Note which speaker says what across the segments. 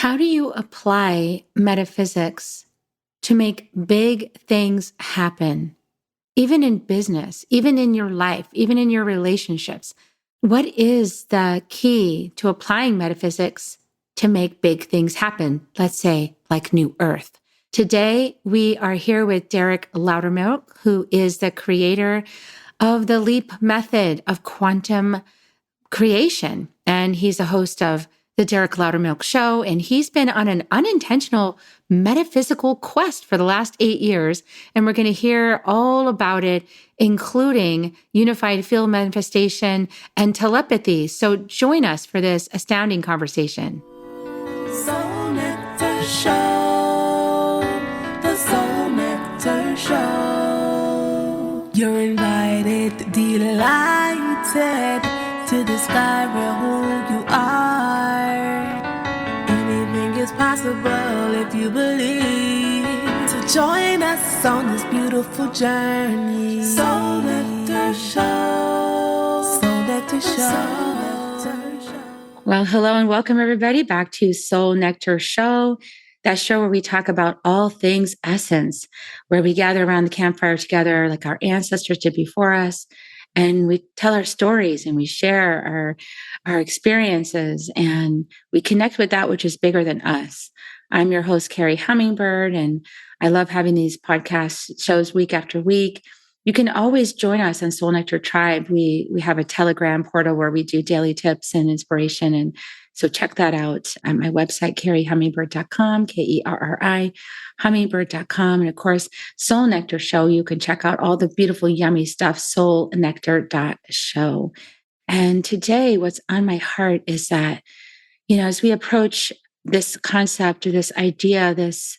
Speaker 1: How do you apply metaphysics to make big things happen, even in business, even in your life, even in your relationships? What is the key to applying metaphysics to make big things happen? Let's say like New Earth. Today, we are here with Derek Loudermilk, who is the creator of the LEAP method of quantum creation. And he's a host of the Derek Loudermilk Show. And he's been on an unintentional metaphysical quest for the last 8 years. And we're going to hear all about it, including unified field manifestation and telepathy. So join us for this astounding conversation.
Speaker 2: Soul Nectar Show, the Soul Nectar Show. You're invited, delighted to discover who you are. Anything is possible if you believe. So join us on this beautiful journey. Soul Nectar Show. Soul Nectar Show.
Speaker 1: Well, hello and welcome everybody back to Soul Nectar Show, that show where we talk about all things essence, where we gather around the campfire together like our ancestors did before us, and we tell our stories and we share our experiences and we connect with that which is bigger than us. I'm your host, Carrie Hummingbird, and I love having these podcast shows week after week. You can always join us on Soul Nectar Tribe. We have a Telegram portal where we do daily tips and inspiration. And so check that out at my website, carriehummingbird.com, Kerri, hummingbird.com. And of course, Soul Nectar Show, you can check out all the beautiful, yummy stuff, soulnectar.show. And today, what's on my heart is that, as we approach this concept or this idea, this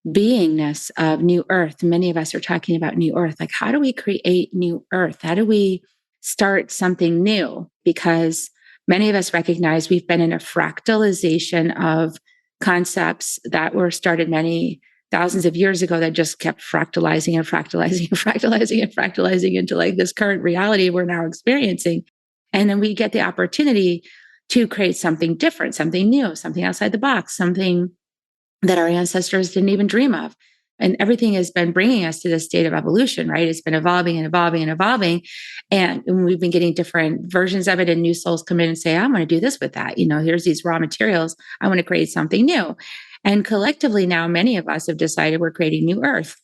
Speaker 1: beingness of New Earth, many of us are talking about New Earth. Like, how do we create New Earth? How do we start something new? Because many of us recognize we've been in a fractalization of concepts that were started many thousands of years ago that just kept fractalizing and fractalizing and fractalizing and fractalizing into like this current reality we're now experiencing. And then we get the opportunity to create something different, something new, something outside the box, something that our ancestors didn't even dream of. And everything has been bringing us to this state of evolution, right? It's been evolving and evolving and evolving. And we've been getting different versions of it, and new souls come in and say, I want to do this with that. Here's these raw materials. I want to create something new. And collectively now, many of us have decided we're creating New Earth.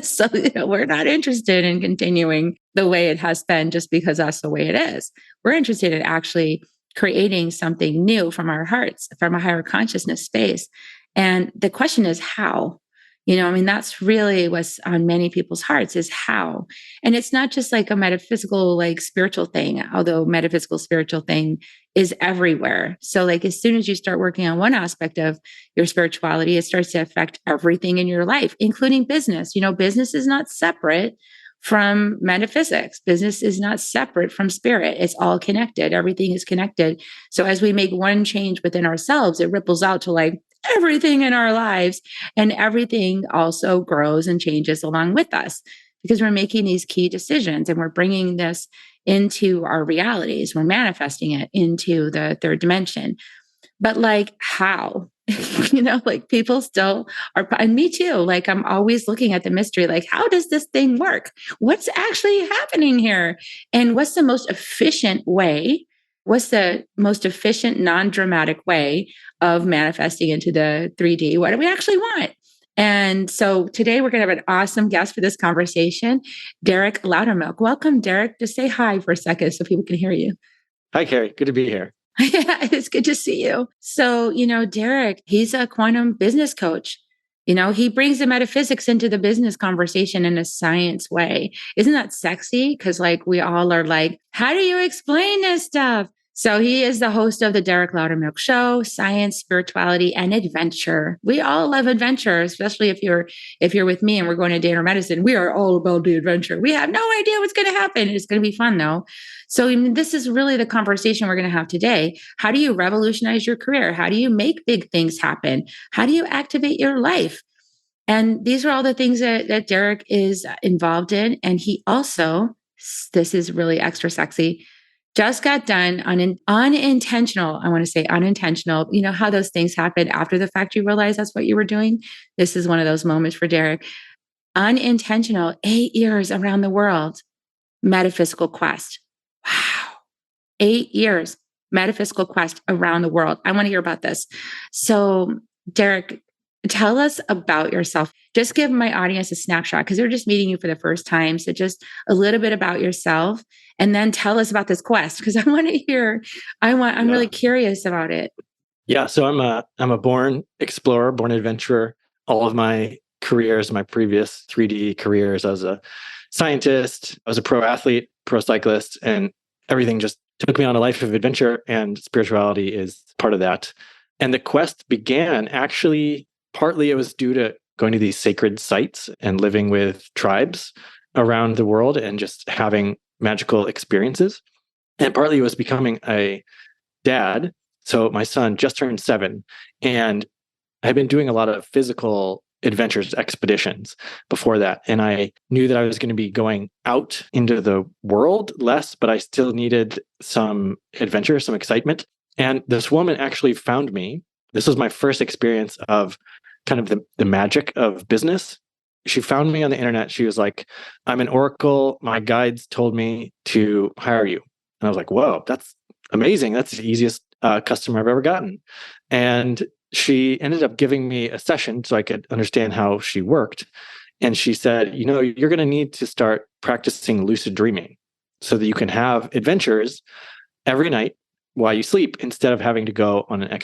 Speaker 1: So, we're not interested in continuing the way it has been just because that's the way it is. We're interested in actually creating something new from our hearts, from a higher consciousness space. And the question is how. That's really what's on many people's hearts is how. And it's not just like a metaphysical, like spiritual thing, although metaphysical spiritual thing is everywhere. So like as soon as you start working on one aspect of your spirituality, it starts to affect everything in your life, including business. Business is not separate from metaphysics. Business is not separate from spirit. It's all connected. Everything is connected. So as we make one change within ourselves, it ripples out to like everything in our lives, and everything also grows and changes along with us because we're making these key decisions and we're bringing this into our realities. We're manifesting it into the third dimension. But like how? Like people still are, and me too, like I'm always looking at the mystery, like how does this thing work? What's actually happening here? And what's the most efficient way? What's the most efficient, non-dramatic way of manifesting into the 3D? What do we actually want? And so today we're going to have an awesome guest for this conversation, Derek Loudermilk. Welcome, Derek. Just say hi for a second so people can hear you.
Speaker 3: Hi, Carrie. Good to be here.
Speaker 1: Yeah, it's good to see you. So, Derek, he's a quantum business coach. He brings the metaphysics into the business conversation in a science way. Isn't that sexy? Because like we all are like, how do you explain this stuff? So he is the host of the Derek Loudermilk Show, science, spirituality, and adventure. We all love adventure, especially if you're with me and we're going to Dana Medicine. We are all about the adventure. We have no idea what's going to happen. It's going to be fun though. So this is really the conversation we're going to have today. How do you revolutionize your career? How do you make big things happen? How do you activate your life? And these are all the things that Derek is involved in. And he also, this is really extra sexy, just got done on an unintentional, I want to say unintentional, you know how those things happen after the fact you realize that's what you were doing? This is one of those moments for Derek. Unintentional, 8 years around the world, metaphysical quest. Wow. 8 years, metaphysical quest around the world. I want to hear about this. So, Derek, tell us about yourself. Just give my audience a snapshot because they're just meeting you for the first time. So, just a little bit about yourself, and then tell us about this quest because I want to hear. I'm really curious about it.
Speaker 3: Yeah. So I'm a born explorer, born adventurer. All of my careers, my previous 3D careers, I was a scientist, I was a pro athlete, pro cyclist, and everything just took me on a life of adventure, and spirituality is part of that. And the quest began actually, partly it was due to going to these sacred sites and living with tribes around the world and just having magical experiences. And partly it was becoming a dad. So my son just turned 7, and I've been doing a lot of physical adventures, expeditions before that. And I knew that I was going to be going out into the world less, but I still needed some adventure, some excitement. And this woman actually found me. This was my first experience of kind of the magic of business. She found me on the internet. She was like, I'm an oracle. My guides told me to hire you. And I was like, whoa, that's amazing. That's the easiest customer I've ever gotten. And she ended up giving me a session so I could understand how she worked. And she said, you know, you're going to need to start practicing lucid dreaming so that you can have adventures every night while you sleep instead of having to go on an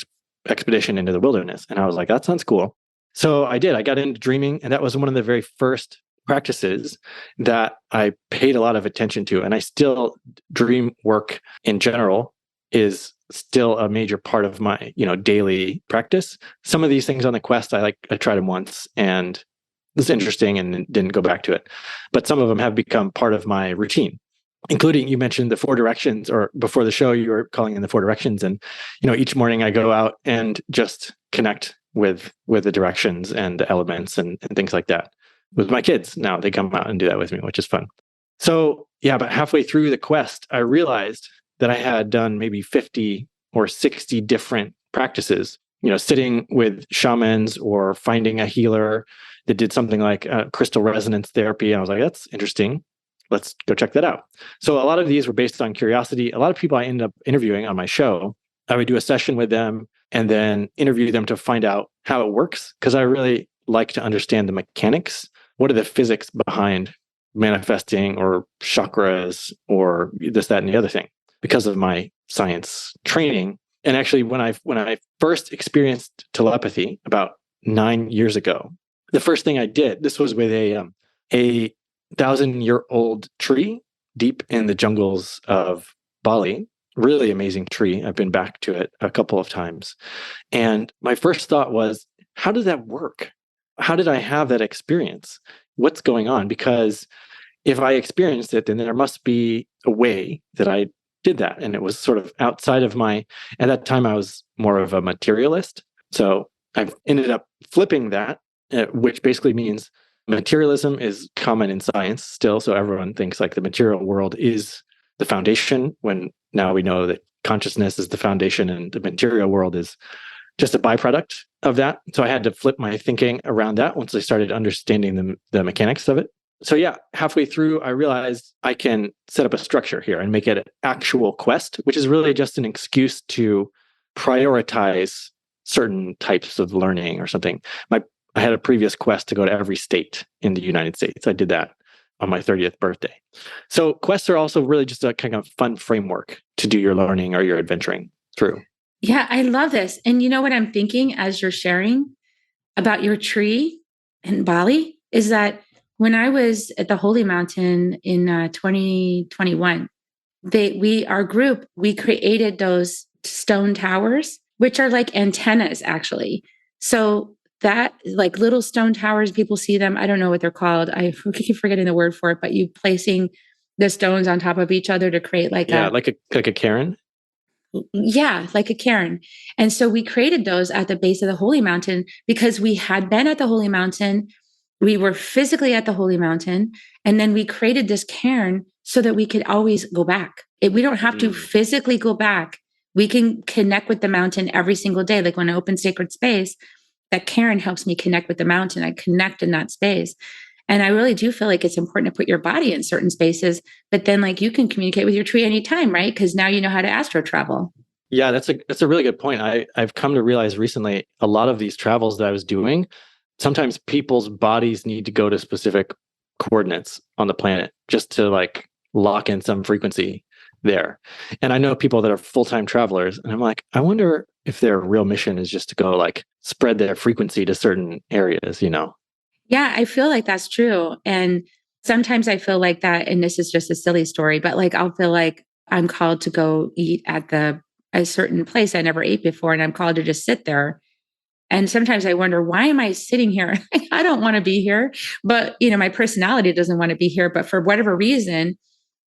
Speaker 3: expedition into the wilderness. And I was like, that sounds cool. So I did. I got into dreaming, and that was one of the very first practices that I paid a lot of attention to. And I still, dream work in general is still a major part of my, daily practice. Some of these things on the quest, I tried them once and it was interesting and didn't go back to it. But some of them have become part of my routine, including, you mentioned the 4 directions, or before the show, you were calling in the 4 directions. And, each morning I go out and just connect with the directions and the elements and things like that. With my kids now, they come out and do that with me, which is fun. So yeah, but halfway through the quest, I realized that I had done maybe 50 or 60 different practices, sitting with shamans or finding a healer that did something like crystal resonance therapy. And I was like, that's interesting. Let's go check that out. So a lot of these were based on curiosity. A lot of people I ended up interviewing on my show, I would do a session with them and then interview them to find out how it works, because I really like to understand the mechanics. What are the physics behind manifesting or chakras or this, that, and the other thing? Because of my science training. And actually, when I first experienced telepathy about 9 years ago, the first thing I did, this was with a 1,000-year-old tree deep in the jungles of Bali. Really amazing tree. I've been back to it a couple of times. And my first thought was, how did that work? How did I have that experience? What's going on? Because if I experienced it, then there must be a way that I did that. And it was sort of outside of at that time, I was more of a materialist. So I've ended up flipping that, which basically means materialism is common in science still. So everyone thinks like the material world is the foundation, when now we know that consciousness is the foundation and the material world is just a byproduct of that. So I had to flip my thinking around that once I started understanding the mechanics of it. So yeah, halfway through, I realized I can set up a structure here and make it an actual quest, which is really just an excuse to prioritize certain types of learning or something. I had a previous quest to go to every state in the United States. I did that on my 30th birthday. So quests are also really just a kind of fun framework to do your learning or your adventuring through.
Speaker 1: Yeah, I love this. And you know what I'm thinking as you're sharing about your tree in Bali is that when I was at the Holy Mountain in 2021, our group, we created those stone towers, which are like antennas, actually. So that, like little stone towers, people see them. I don't know what they're called. I keep forgetting the word for it, but you placing the stones on top of each other to create like
Speaker 3: a cairn.
Speaker 1: Yeah, like a cairn. And so we created those at the base of the Holy Mountain because we had been at the Holy Mountain. We were physically at the Holy Mountain. And then we created this cairn so that we could always go back. We don't have to physically go back. We can connect with the mountain every single day. Like when I open sacred space, that Karen helps me connect with the mountain. I connect in that space. And I really do feel like it's important to put your body in certain spaces, but then like you can communicate with your tree anytime, right? Because now you know how to astro travel.
Speaker 3: Yeah, that's a really good point. I've come to realize recently a lot of these travels that I was doing, sometimes people's bodies need to go to specific coordinates on the planet just to like lock in some frequency there. And I know people that are full-time travelers, and I'm like, I wonder if their real mission is just to go like spread their frequency to certain areas, you know?
Speaker 1: Yeah, I feel like that's true. And sometimes I feel like that, and this is just a silly story, but like I'll feel like I'm called to go eat at a certain place I never ate before, and I'm called to just sit there. And sometimes I wonder, why am I sitting here? I don't want to be here. But my personality doesn't want to be here. But for whatever reason,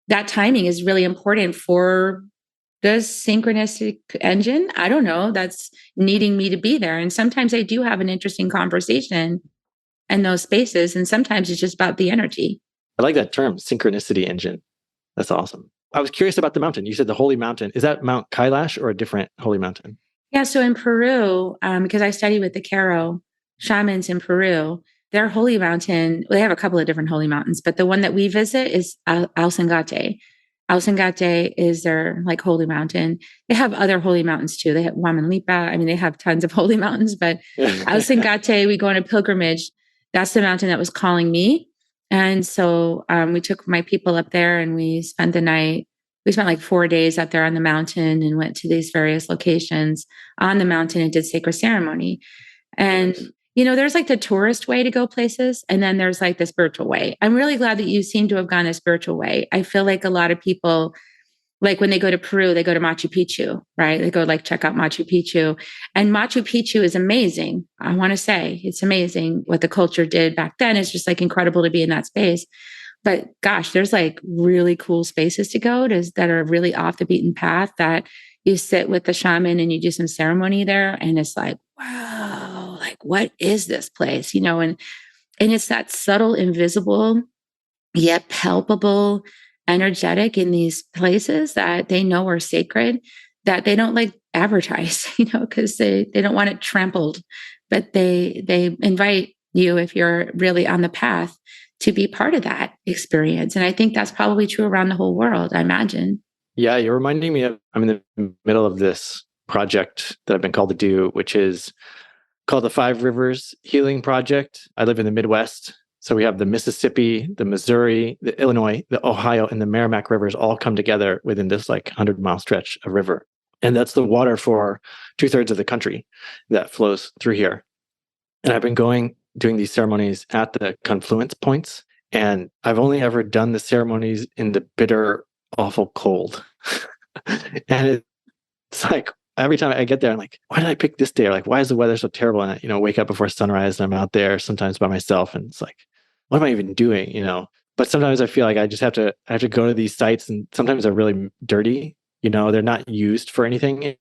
Speaker 1: that timing is really important for the synchronistic engine. I don't know, that's needing me to be there. And sometimes I do have an interesting conversation in those spaces. And sometimes it's just about the energy.
Speaker 3: I like that term, synchronicity engine. That's awesome. I was curious about the mountain. You said the holy mountain. Is that Mount Kailash or a different holy mountain?
Speaker 1: Yeah. So in Peru, because I study with the Caro shamans in Peru, their holy mountain, they have a couple of different holy mountains, but the one that we visit is Alsangate. Alsangate is their like holy mountain. They have other holy mountains too. They have Huamanlipa. I mean, they have tons of holy mountains, but Alsangate, we go on a pilgrimage. That's the mountain that was calling me. And so we took my people up there and we spent the night. We spent like 4 days up there on the mountain and went to these various locations on the mountain and did sacred ceremony. And, there's like the tourist way to go places. And then there's like the spiritual way. I'm really glad that you seem to have gone the spiritual way. I feel like a lot of people, like when they go to Peru, they go to Machu Picchu, right? They go like check out Machu Picchu. And Machu Picchu is amazing. I want to say it's amazing what the culture did back then. It's just like incredible to be in that space. But gosh, there's like really cool spaces to go to that are really off the beaten path that you sit with the shaman and you do some ceremony there. And it's like, wow, like what is this place? And it's that subtle, invisible, yet palpable, energetic in these places that they know are sacred, that they don't like advertise, because they don't want it trampled, but they invite you, if you're really on the path, to be part of that experience. And I think that's probably true around the whole world, I imagine.
Speaker 3: Yeah, you're reminding me of, I'm in the middle of this project that I've been called to do, which is called the Five Rivers Healing Project. I live in the Midwest. So we have the Mississippi, the Missouri, the Illinois, the Ohio, and the Merrimack rivers all come together within this like 100-mile stretch of river. And that's the water for 2/3 of the country that flows through here. And I've been doing these ceremonies at the confluence points. And I've only ever done the ceremonies in the bitter, awful cold. And it's like, every time I get there, I'm like, why did I pick this day? Or like, why is the weather so terrible? And I, wake up before sunrise and I'm out there sometimes by myself. And it's like, what am I even doing? But sometimes I feel like I have to go to these sites, and sometimes they're really dirty. They're not used for anything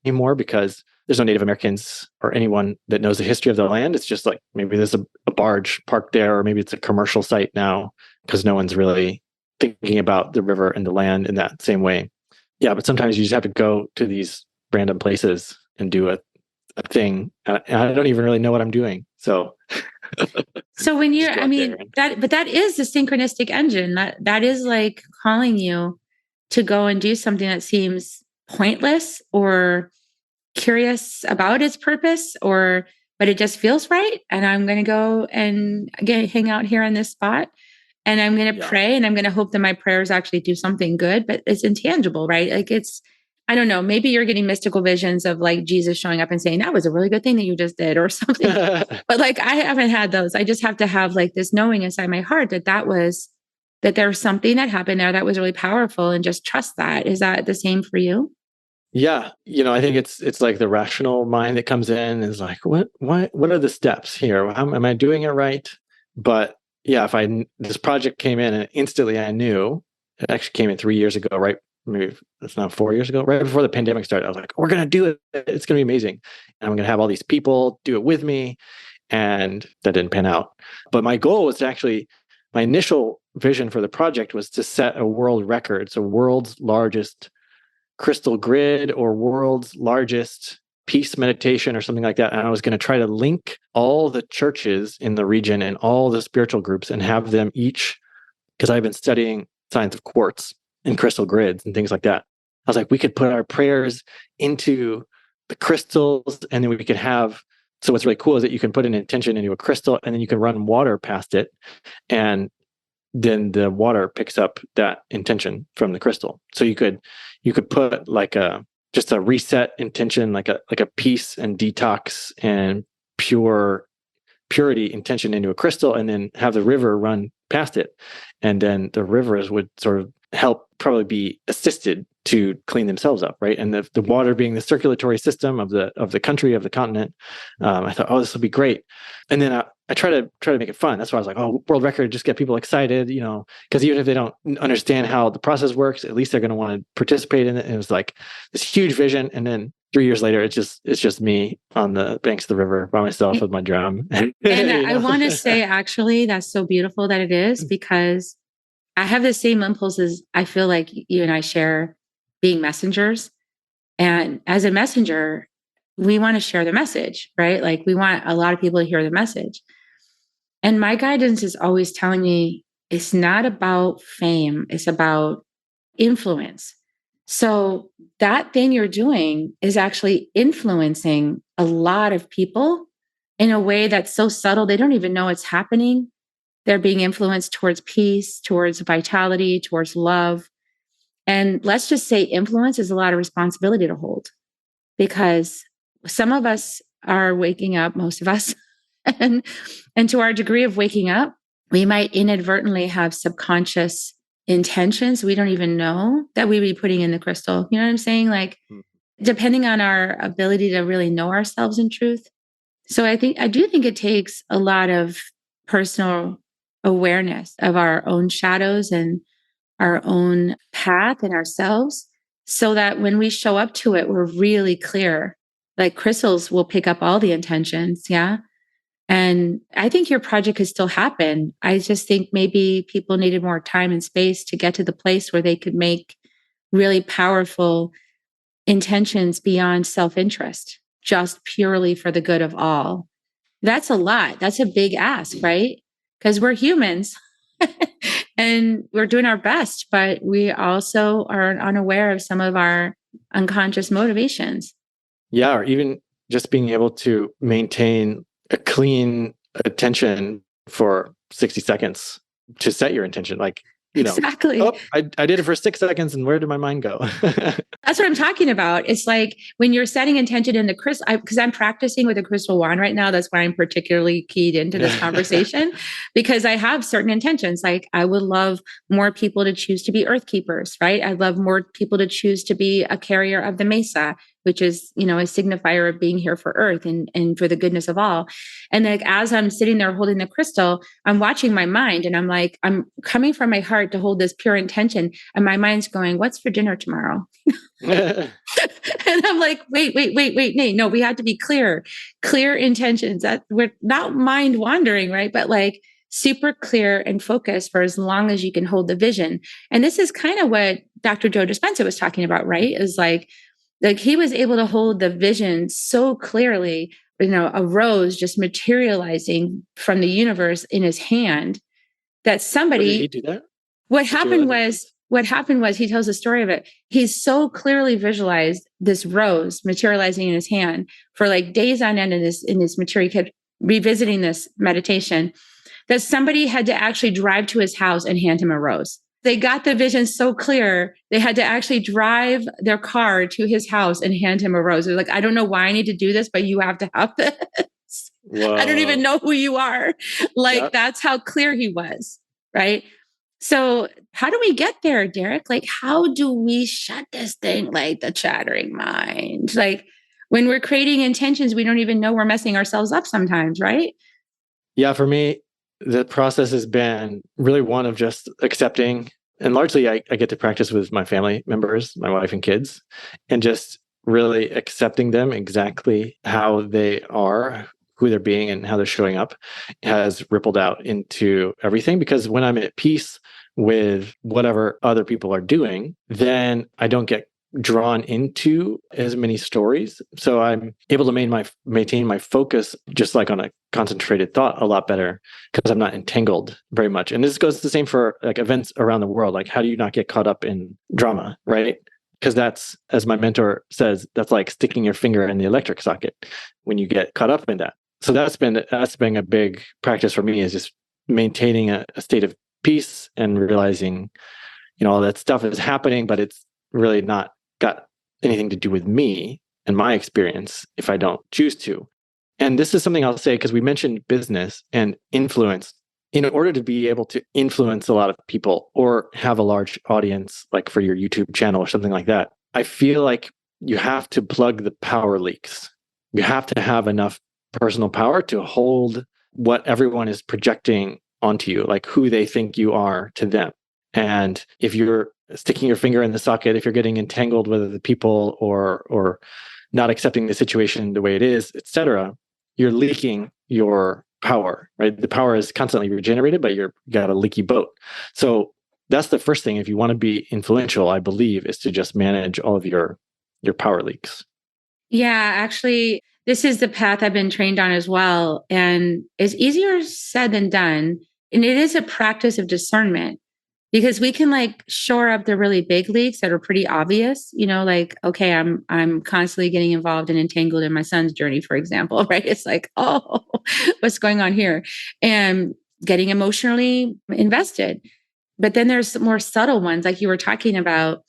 Speaker 3: anymore because there's no Native Americans or anyone that knows the history of the land. It's just like, maybe there's a barge parked there, or maybe it's a commercial site now because no one's really thinking about the river and the land in that same way. Yeah, but sometimes you just have to go to these random places and do a thing. And I don't even really know what I'm doing. So
Speaker 1: when you're, that is the synchronistic engine. That is like calling you to go and do something that seems pointless or curious about its purpose, but it just feels right. And I'm going to go and hang out here on this spot. And I'm going to pray, and I'm going to hope that my prayers actually do something good, but it's intangible, right? Like I don't know, maybe you're getting mystical visions of like Jesus showing up and saying, that was a really good thing that you just did or something. But like, I haven't had those. I just have to have like this knowing inside my heart that there was something that happened there that was really powerful, and just trust that. Is that the same for you?
Speaker 3: Yeah. I think it's like the rational mind that comes in and is like, what are the steps here? Am I doing it right? But yeah, this project came in and instantly I knew. It actually came in 3 years ago, right? Maybe it's now 4 years ago, right before the pandemic started. I was like, we're going to do it. It's going to be amazing. And I'm going to have all these people do it with me. And that didn't pan out. But my goal was to actually, my initial vision for the project was to set a world record. So world's largest crystal grid or world's largest peace meditation or something like that. And I was going to try to link all the churches in the region and all the spiritual groups and have them each, because I've been studying science of quartz and crystal grids and things like that. I was like, we could put our prayers into the crystals, and then we could have, so what's really cool is that you can put an intention into a crystal and then you can run water past it. And then the water picks up that intention from the crystal. So you could put like just a reset intention, like a peace and detox and purity intention into a crystal, and then have the river run past it. And then the rivers would sort of help probably be assisted to clean themselves up, right? And the water being the circulatory system of the country, of the continent. I thought, oh, this will be great. And then I try to make it fun. That's why I was like, oh, world record, just get people excited, because even if they don't understand how the process works, at least they're going to want to participate in it. And it was like this huge vision. And then 3 years later, it's just me on the banks of the river by myself with my drum.
Speaker 1: And I want to say, actually, that's so beautiful that it is, because I have the same impulses. I feel like you and I share, being messengers. And as a messenger, we want to share the message, right? Like, we want a lot of people to hear the message. And my guidance is always telling me it's not about fame, it's about influence. So that thing you're doing is actually influencing a lot of people in a way that's so subtle, they don't even know it's happening. They're being influenced towards peace, towards vitality, towards love. And let's just say influence is a lot of responsibility to hold, because some of us are waking up, most of us, and to our degree of waking up, we might inadvertently have subconscious intentions we don't even know that we be putting in the crystal. You know what I'm saying? Like, depending on our ability to really know ourselves in truth. So I do think it takes a lot of personal awareness of our own shadows and our own path and ourselves, so that when we show up to it, we're really clear. Like, crystals will pick up all the intentions. Yeah. And I think your project could still happen. I just think maybe people needed more time and space to get to the place where they could make really powerful intentions beyond self-interest, just purely for the good of all. That's a lot. That's a big ask, right? Because we're humans and we're doing our best, but we also are unaware of some of our unconscious motivations. Yeah,
Speaker 3: or even just being able to maintain a clean attention for 60 seconds to set your intention. Like,
Speaker 1: exactly.
Speaker 3: Oh, I did it for 6 seconds, and where did my mind go?
Speaker 1: That's what I'm talking about. It's like when you're setting intention in the crystal, because I'm practicing with a crystal wand right now. That's why I'm particularly keyed into this conversation, because I have certain intentions. Like, I would love more people to choose to be earth keepers, right? I'd love more people to choose to be a carrier of the mesa, which is, a signifier of being here for earth and for the goodness of all. And like, as I'm sitting there holding the crystal, I'm watching my mind, and I'm like, I'm coming from my heart to hold this pure intention. And my mind's going, what's for dinner tomorrow? And I'm like, wait, Nate, no, we have to be clear intentions, that we're not mind wandering, right? But like super clear and focused for as long as you can hold the vision. And this is kind of what Dr. Joe Dispenza was talking about, right? Is like he was able to hold the vision so clearly, a rose just materializing from the universe in his hand, that somebody,
Speaker 3: did he do that?
Speaker 1: What happened was he tells a story of it. He so clearly visualized this rose materializing in his hand for like days on end in this material. He kept revisiting this meditation, that somebody had to actually drive to his house and hand him a rose. They got the vision so clear, they had to actually drive their car to his house and hand him a rose. They're like, I don't know why I need to do this, but you have to have this. Whoa. I don't even know who you are. Like, That's how clear he was, right? So how do we get there, Derek? Like, how do we shut this thing, like the chattering mind? Like, when we're creating intentions, we don't even know we're messing ourselves up sometimes, right?
Speaker 3: Yeah, for me, the process has been really one of just accepting, and largely I get to practice with my family members, my wife and kids, and just really accepting them exactly how they are, who they're being and how they're showing up has rippled out into everything. Because when I'm at peace with whatever other people are doing, then I don't get drawn into as many stories. So I'm able to maintain my focus just like on a concentrated thought a lot better because I'm not entangled very much. And this goes the same for like events around the world. Like, how do you not get caught up in drama, right? Because that's, as my mentor says, that's like sticking your finger in the electric socket when you get caught up in that. So that's been a big practice for me, is just maintaining a state of peace and realizing, all that stuff is happening, but it's really not got anything to do with me and my experience if I don't choose to. And this is something I'll say because we mentioned business and influence. In order to be able to influence a lot of people or have a large audience, like for your YouTube channel or something like that, I feel like you have to plug the power leaks. You have to have enough personal power to hold what everyone is projecting onto you, like who they think you are to them. And if you're sticking your finger in the socket, if you're getting entangled with the people or not accepting the situation the way it is, etc., you're leaking your power, right? The power is constantly regenerated, but you got a leaky boat. So that's the first thing, if you want to be influential, I believe, is to just manage all of your power leaks.
Speaker 1: Yeah, actually, this is the path I've been trained on as well. And it's easier said than done. And it is a practice of discernment, because we can like shore up the really big leaks that are pretty obvious, like, okay, I'm constantly getting involved and entangled in my son's journey, for example, right? It's like, oh, what's going on here? And getting emotionally invested. But then there's more subtle ones, like you were talking about,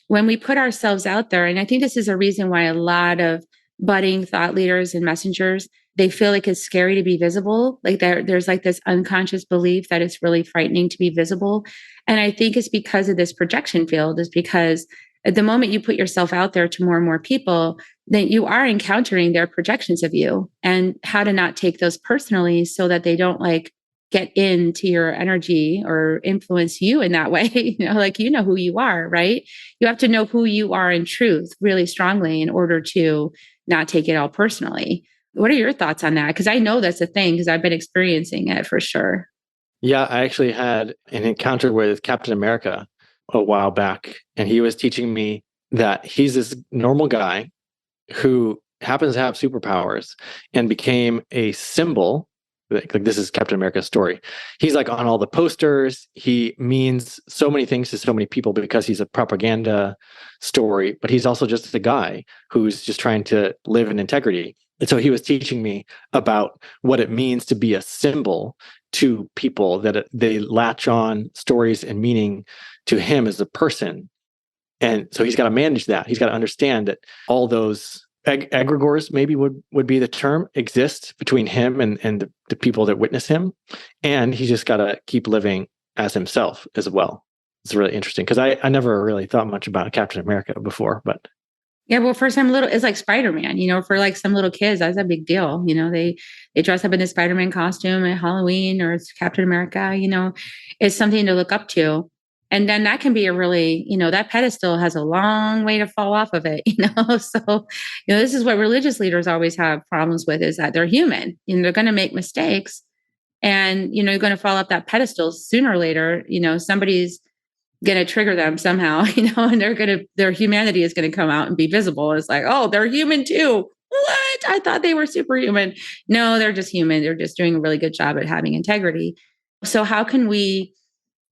Speaker 1: when we put ourselves out there. And I think this is a reason why a lot of budding thought leaders and messengers, they feel like it's scary to be visible. Like there's like this unconscious belief that it's really frightening to be visible. And I think it's because of this projection field, is because at the moment you put yourself out there to more and more people, then you are encountering their projections of you, and how to not take those personally so that they don't like get into your energy or influence you in that way. Like, who you are, right? You have to know who you are in truth really strongly in order to not take it all personally. What are your thoughts on that? Because I know that's a thing, because I've been experiencing it for sure.
Speaker 3: Yeah, I actually had an encounter with Captain America a while back, and he was teaching me that he's this normal guy who happens to have superpowers and became a symbol. Like this is Captain America's story. He's like on all the posters. He means so many things to so many people because he's a propaganda story, but he's also just a guy who's just trying to live in integrity. And so he was teaching me about what it means to be a symbol to people, that they latch on stories and meaning to him as a person. And so he's got to manage that. He's got to understand that all those egregores, maybe would be the term, exist between him and the people that witness him. And he's just got to keep living as himself as well. It's really interesting because I never really thought much about Captain America before, but.
Speaker 1: Yeah, well, for some little, it's like Spider-Man, for like some little kids, that's a big deal. They dress up in the Spider-Man costume at Halloween, or it's Captain America, it's something to look up to. And then that can be a really, that pedestal has a long way to fall off of it, So, this is what religious leaders always have problems with, is that they're human and they're going to make mistakes, and, you're going to fall off that pedestal sooner or later. Somebody's going to trigger them somehow, and their humanity is going to come out and be visible. It's like, oh, they're human too. What? I thought they were superhuman. No, they're just human. They're just doing a really good job at having integrity. So how can we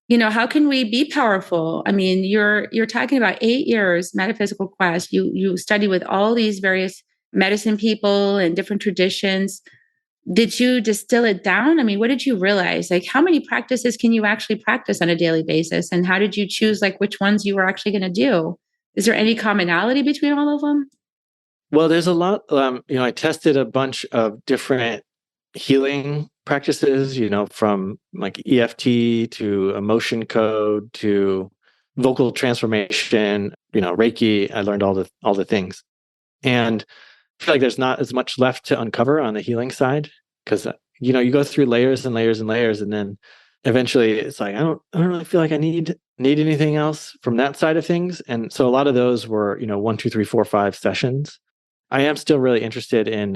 Speaker 1: be powerful? I mean, you're talking about 8 years metaphysical quest. You study with all these various medicine people and different traditions. Did you distill it down? I mean, what did you realize? Like, how many practices can you actually practice on a daily basis? And how did you choose like which ones you were actually going to do? Is there any commonality between all of them?
Speaker 3: Well, there's a lot. I tested a bunch of different healing practices, from like EFT to emotion code to vocal transformation, Reiki. I learned all the things. And I feel like there's not as much left to uncover on the healing side, because you go through layers and layers and layers, and then eventually it's like I don't really feel like I need anything else from that side of things. And so a lot of those were 1, 2, 3, 4, 5 sessions. I am still really interested in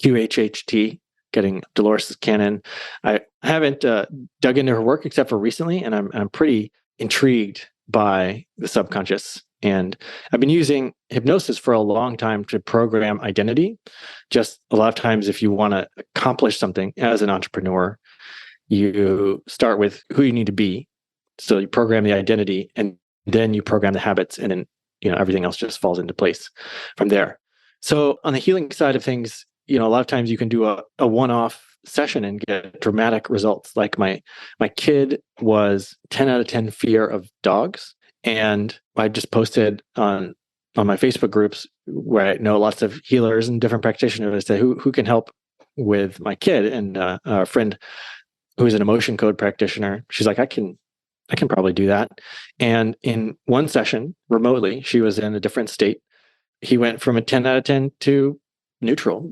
Speaker 3: QHHT, getting Dolores Cannon. I haven't dug into her work except for recently, and I'm pretty intrigued by the subconscious. And I've been using hypnosis for a long time to program identity. Just a lot of times, if you want to accomplish something as an entrepreneur, you start with who you need to be. So you program the identity, and then you program the habits, and then everything else just falls into place from there. So on the healing side of things, a lot of times you can do a one-off session and get dramatic results. Like my kid was 10 out of 10 fear of dogs. And I just posted on my Facebook groups, where I know lots of healers and different practitioners, say who can help with my kid. And a friend who is an emotion code practitioner, she's like, I can probably do that. And in one session remotely, she was in a different state. He went from a 10 out of 10 to neutral,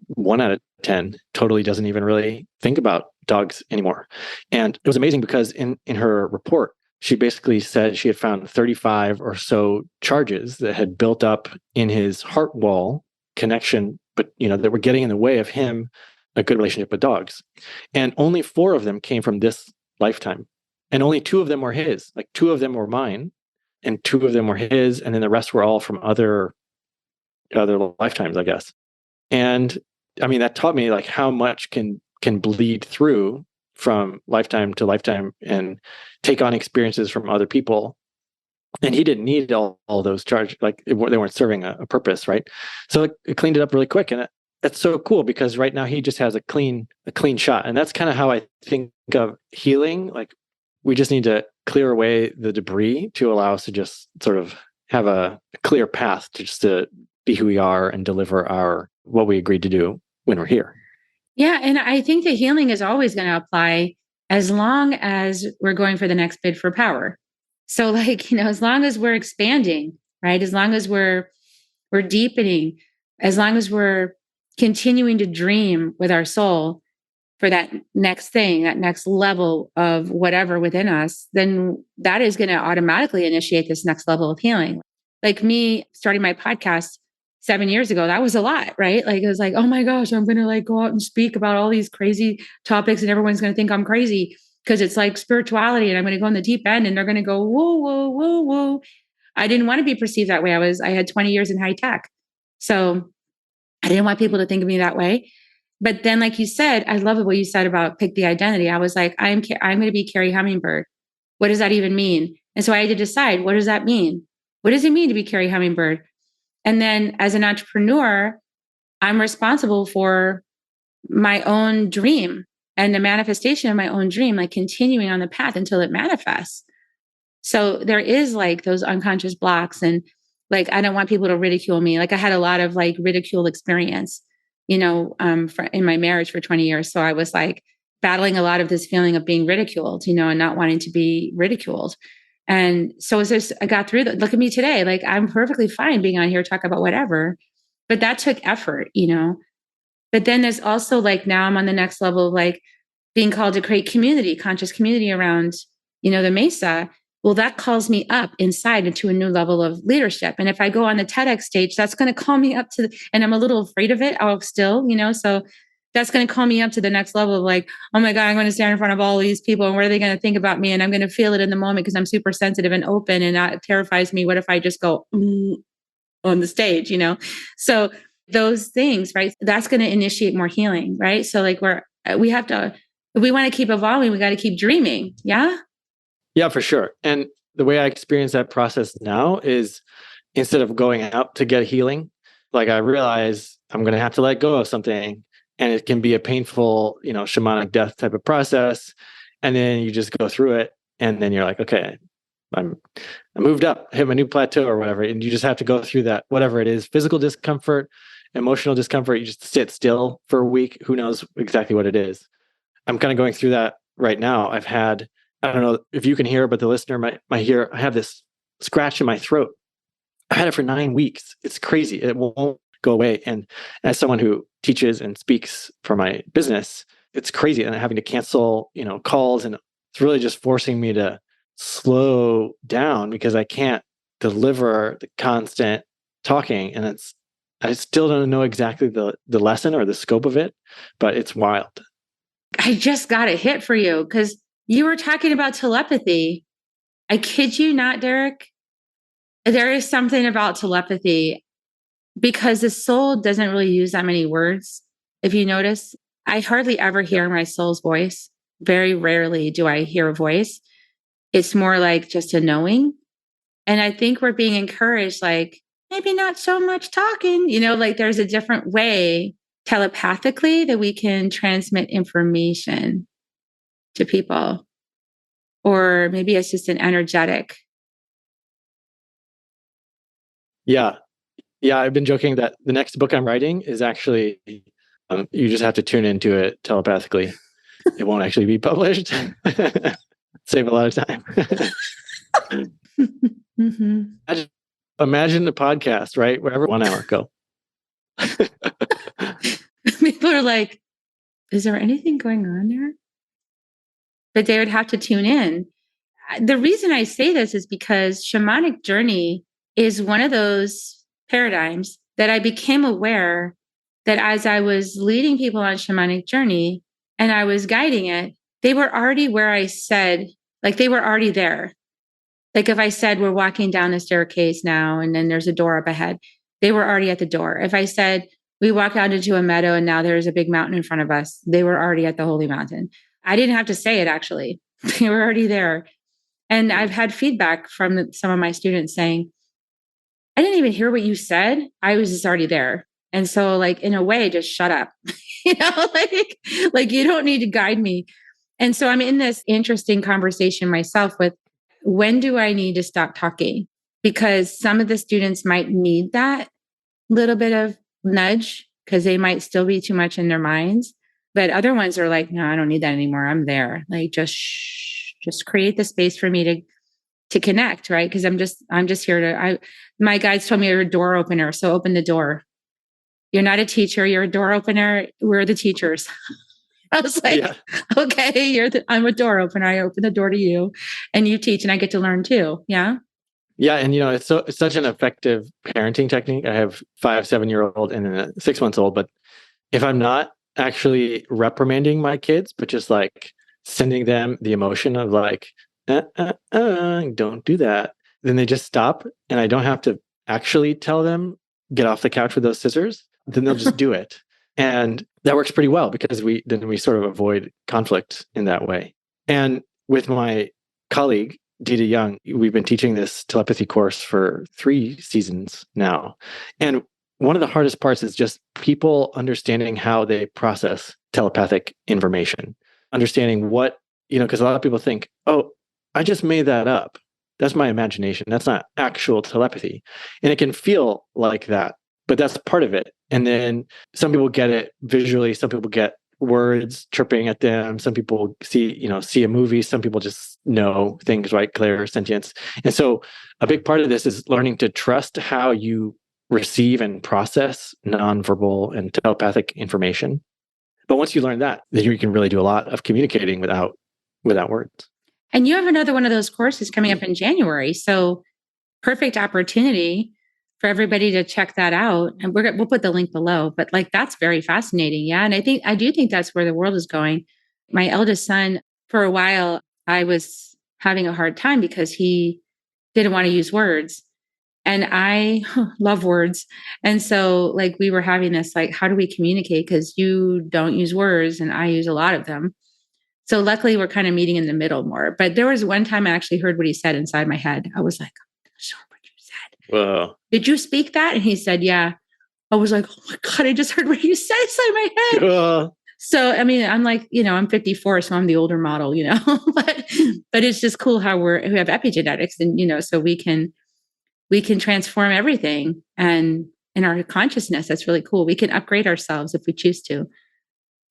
Speaker 3: 1 out of 10, totally doesn't even really think about dogs anymore. And it was amazing because in her report, she basically said she had found 35 or so charges that had built up in his heart wall connection, but that were getting in the way of him a good relationship with dogs. And only 4 of them came from this lifetime. And only 2 of them were his. Like 2 of them were mine, and 2 of them were his, and then the rest were all from other lifetimes, I guess. And I mean, that taught me like how much can bleed through from lifetime to lifetime and take on experiences from other people. And he didn't need all those charges, like they weren't serving a purpose, right? So it cleaned it up really quick, and that's so cool because right now he just has a clean shot, and that's kind of how I think of healing. Like we just need to clear away the debris to allow us to just sort of have a clear path to just to be who we are and deliver what we agreed to do when we're here.
Speaker 1: Yeah. And I think the healing is always going to apply as long as we're going for the next bid for power. So like, as long as we're expanding, right? As long as we're deepening, as long as we're continuing to dream with our soul for that next thing, that next level of whatever within us, then that is going to automatically initiate this next level of healing. Like me starting my podcast 7 years ago, that was a lot, right? Like it was like, oh my gosh, I'm going to like go out and speak about all these crazy topics and everyone's going to think I'm crazy because it's like spirituality and I'm going to go in the deep end and they're going to go, whoa, whoa, whoa, whoa. I didn't want to be perceived that way. I had 20 years in high tech. So I didn't want people to think of me that way. But then, like you said, I love what you said about pick the identity. I was like, I'm going to be Carrie Hummingbird. What does that even mean? And so I had to decide, what does that mean? What does it mean to be Carrie Hummingbird? And then as an entrepreneur, I'm responsible for my own dream and the manifestation of my own dream, like continuing on the path until it manifests. So there is like those unconscious blocks, and like, I don't want people to ridicule me. Like I had a lot of like ridicule experience, in my marriage for 20 years. So I was like battling a lot of this feeling of being ridiculed, and not wanting to be ridiculed. And so as I got through that, look at me today, like I'm perfectly fine being on here, talk about whatever, but that took effort, but then there's also like, now I'm on the next level of like being called to create community, conscious community around, the Mesa. Well, that calls me up inside into a new level of leadership. And if I go on the TEDx stage, that's going to call me up and I'm a little afraid of it. I'll still, so that's going to call me up to the next level of like, oh my God, I'm going to stand in front of all these people and what are they going to think about me? And I'm going to feel it in the moment because I'm super sensitive and open, and that terrifies me. What if I just go on the stage, So those things, right? That's going to initiate more healing, right? So like we have to, if we want to keep evolving, we got to keep dreaming. Yeah.
Speaker 3: Yeah, for sure. And the way I experience that process now is instead of going out to get healing, like I realize I'm going to have to let go of something, and it can be a painful, shamanic death type of process. And then you just go through it, and then you're like, okay, I moved up, hit my new plateau or whatever. And you just have to go through that, whatever it is, physical discomfort, emotional discomfort. You just sit still for a week. Who knows exactly what it is? I'm kind of going through that right now. I've had, I don't know if you can hear, but the listener might hear, I have this scratch in my throat. I've had it for 9 weeks. It's crazy. It won't go away. And as someone who teaches and speaks for my business, it's crazy. And I'm having to cancel, calls, and it's really just forcing me to slow down because I can't deliver the constant talking. And I still don't know exactly the lesson or the scope of it, but it's wild.
Speaker 1: I just got a hit for you because you were talking about telepathy. I kid you not, Derek. There is something about telepathy because the soul doesn't really use that many words. If you notice, I hardly ever hear my soul's voice. Very rarely do I hear a voice. It's more like just a knowing. And I think we're being encouraged, like, maybe not so much talking, like there's a different way telepathically that we can transmit information to people. Or maybe it's just an energetic.
Speaker 3: Yeah. Yeah. I've been joking that the next book I'm writing is actually, you just have to tune into it telepathically. It won't actually be published. Save a lot of time.
Speaker 1: Mm-hmm.
Speaker 3: Imagine the podcast, right? Wherever 1 hour go.
Speaker 1: People are like, is there anything going on there? But they would have to tune in. The reason I say this is because shamanic journey is one of those paradigms that I became aware that as I was leading people on shamanic journey and I was guiding it, they were already where I said, like they were already there. Like if I said, we're walking down the staircase now, and then there's a door up ahead, they were already at the door. If I said, we walk out into a meadow and now there's a big mountain in front of us, they were already at the holy mountain. I didn't have to say it, actually. They were already there. And I've had feedback from some of my students saying, I didn't even hear what you said. I was just already there. And so like, in a way, just shut up, like you don't need to guide me. And so I'm in this interesting conversation myself with, when do I need to stop talking? Because some of the students might need that little bit of nudge because they might still be too much in their minds. But other ones are like, no, I don't need that anymore. I'm there. Like just create the space for me to connect, right? Because I'm just here to my guides told me you're a door opener. So open the door. You're not a teacher, you're a door opener. We're the teachers. I was like, yeah. Okay, I'm a door opener. I open the door to you and you teach and I get to learn too. Yeah.
Speaker 3: Yeah. And it's such an effective parenting technique. I have 5-7-year-old and a 6-month-old, but if I'm not actually reprimanding my kids, but just like sending them the emotion of like, don't do that, then they just stop and I don't have to actually tell them, get off the couch with those scissors, then they'll just do it. And that works pretty well because we sort of avoid conflict in that way. And with my colleague, Dita Young, we've been teaching this telepathy course for 3 seasons now. And one of the hardest parts is just people understanding how they process telepathic information, understanding what, because a lot of people think, oh, I just made that up. That's my imagination. That's not actual telepathy. And it can feel like that, but that's part of it. And then some people get it visually. Some people get words chirping at them. Some people see a movie. Some people just know things, right? Clairsentience. And so a big part of this is learning to trust how you receive and process nonverbal and telepathic information. But once you learn that, then you can really do a lot of communicating without words.
Speaker 1: And you have another one of those courses coming up in January. So perfect opportunity for everybody to check that out. And we'll put the link below, but like, that's very fascinating. Yeah. And I do think that's where the world is going. My eldest son, for a while, I was having a hard time because he didn't want to use words. And I love words. And so like we were having this, like, how do we communicate? Because you don't use words and I use a lot of them. So luckily we're kind of meeting in the middle more. But there was one time I actually heard what he said inside my head. I was like, I'm sure what you said.
Speaker 3: Whoa.
Speaker 1: Did you speak that? And he said, yeah. I was like, oh my God, I just heard what you said inside my head. So, I mean, I'm like, I'm 54, so I'm the older model, but it's just cool how we have epigenetics and, so we can transform everything and in our consciousness. That's really cool. We can upgrade ourselves if we choose to.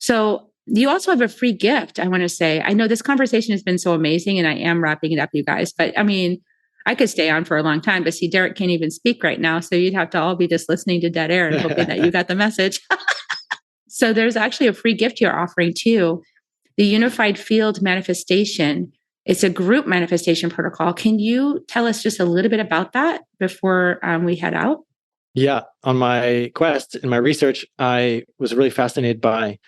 Speaker 1: So you also have a free gift. I want to say, I know this conversation has been so amazing and I am wrapping it up, you guys, but I mean, I could stay on for a long time, but see, Derek can't even speak right now. So you'd have to all be just listening to dead air and hoping that you got the message. So there's actually a free gift you're offering too. The Unified Field Manifestation. It's a group manifestation protocol. Can you tell us just a little bit about that before we head out?
Speaker 3: Yeah. On my quest, in my research, I was really fascinated by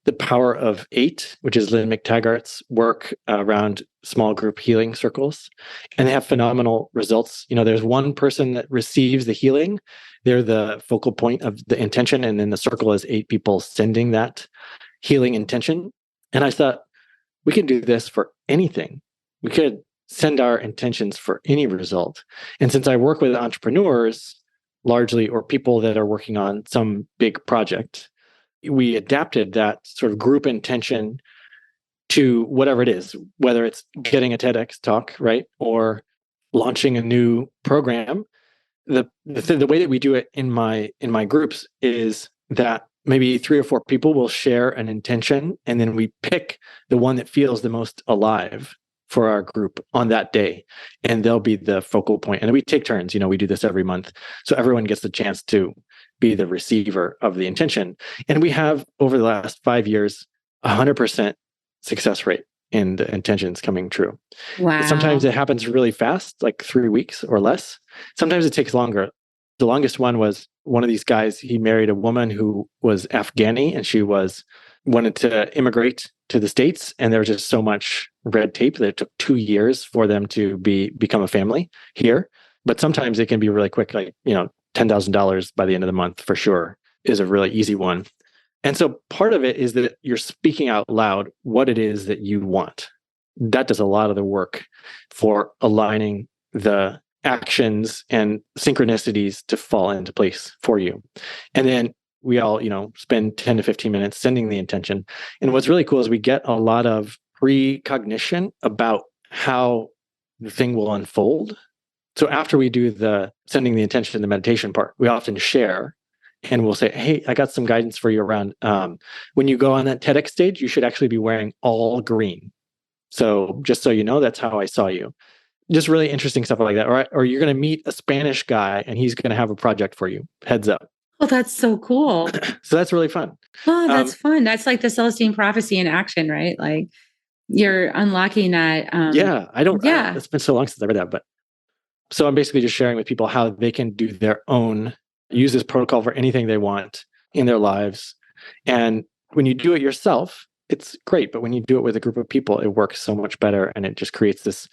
Speaker 3: the power of 8, which is Lynn McTaggart's work around small group healing circles. And they have phenomenal results. There's one person that receives the healing. They're the focal point of the intention. And then the circle is 8 people sending that healing intention. And I thought, we can do this for anything. We could send our intentions for any result. And since I work with entrepreneurs largely, or people that are working on some big project, we adapted that sort of group intention to whatever it is, whether it's getting a TEDx talk, right? Or launching a new program. The way that we do it in my groups is that maybe 3 or 4 people will share an intention, and then we pick the one that feels the most alive for our group on that day, and they'll be the focal point. And we take turns. We do this every month, so everyone gets the chance to be the receiver of the intention. And we have, over the last 5 years, 100% success rate in the intentions coming true.
Speaker 1: Wow.
Speaker 3: Sometimes it happens really fast, like 3 weeks or less. Sometimes it takes longer. The longest one was one of these guys. He married a woman who was Afghani, and she wanted to immigrate to the States. And there was just so much red tape that it took 2 years for them to become a family here. But sometimes it can be really quick, like, $10,000 by the end of the month for sure is a really easy one. And so part of it is that you're speaking out loud what it is that you want. That does a lot of the work for aligning the actions and synchronicities to fall into place for you. And then we all, spend 10 to 15 minutes sending the intention. And what's really cool is we get a lot of precognition about how the thing will unfold. So after we do the sending the intention, the meditation part, we often share, and we'll say, hey, I got some guidance for you around when you go on that TEDx stage, you should actually be wearing all green. So just so you know, that's how I saw you. Just really interesting stuff like that. Or you're going to meet a Spanish guy and he's going to have a project for you. Heads up.
Speaker 1: Oh, that's so cool.
Speaker 3: So that's really fun.
Speaker 1: Oh, that's fun. That's like the Celestine prophecy in action, right? Like you're unlocking that.
Speaker 3: It's been so long since I read that, but so I'm basically just sharing with people how they can do their own, use this protocol for anything they want in their lives. And when you do it yourself, it's great. But when you do it with a group of people, it works so much better. And it just creates this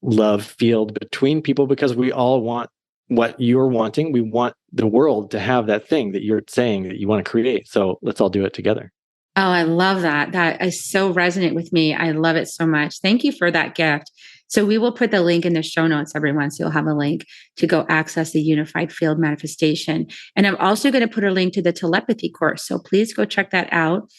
Speaker 3: love field between people, because we all want what you're wanting. We want the world to have that thing that you're saying that you want to create. So let's all do it together.
Speaker 1: Oh, I love that. That is so resonant with me. I love it so much. Thank you for that gift. So we will put the link in the show notes, everyone. So you'll have a link to go access the Unified Field Manifestation. And I'm also going to put a link to the telepathy course. So please go check that out.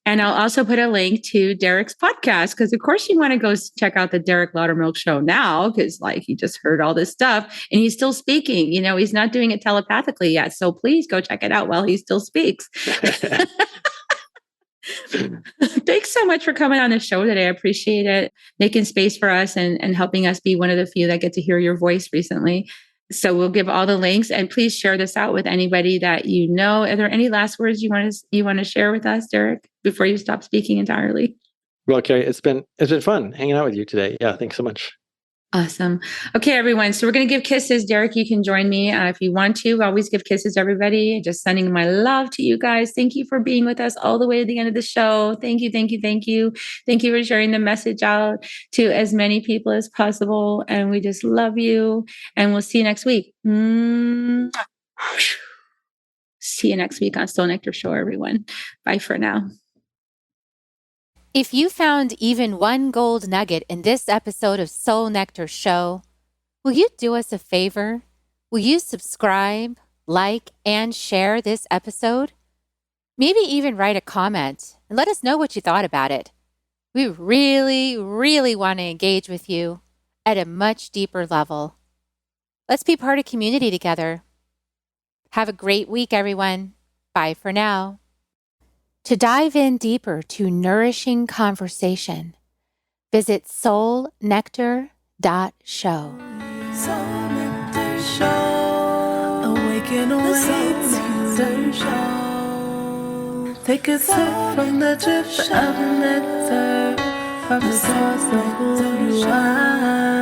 Speaker 1: And I'll also put a link to Derek's podcast, because of course you want to go check out the Derek Loudermilk Show now, because like you just heard all this stuff and he's still speaking. He's not doing it telepathically yet. So please go check it out while he still speaks. Thanks so much for coming on the show today. I appreciate it. Making space for us and helping us be one of the few that get to hear your voice recently. So we'll give all the links, and please share this out with anybody that you know. Are there any last words you want to share with us, Derek, before you stop speaking entirely?
Speaker 3: Well, Carrie, it's been fun hanging out with you today. Yeah, thanks so much.
Speaker 1: Awesome. Okay, everyone. So we're going to give kisses. Derek, you can join me if you want to. Always give kisses, everybody. Just sending my love to you guys. Thank you for being with us all the way to the end of the show. Thank you, thank you, thank you. Thank you for sharing the message out to as many people as possible. And we just love you. And we'll see you next week. See you next week on Soul Nectar Show, everyone. Bye for now.
Speaker 4: If you found even one gold nugget in this episode of Soul Nectar Show, will you do us a favor? Will you subscribe, like, and share this episode? Maybe even write a comment and let us know what you thought about it. We really, really want to engage with you at a much deeper level. Let's be part of community together. Have a great week, everyone. Bye for now. To dive in deeper to nourishing conversation, visit soulnectar.show.
Speaker 2: Soul Nectar Show. Awaken the Soul Nectar Show. Take a sip from the drip of nectar from the source of who you are.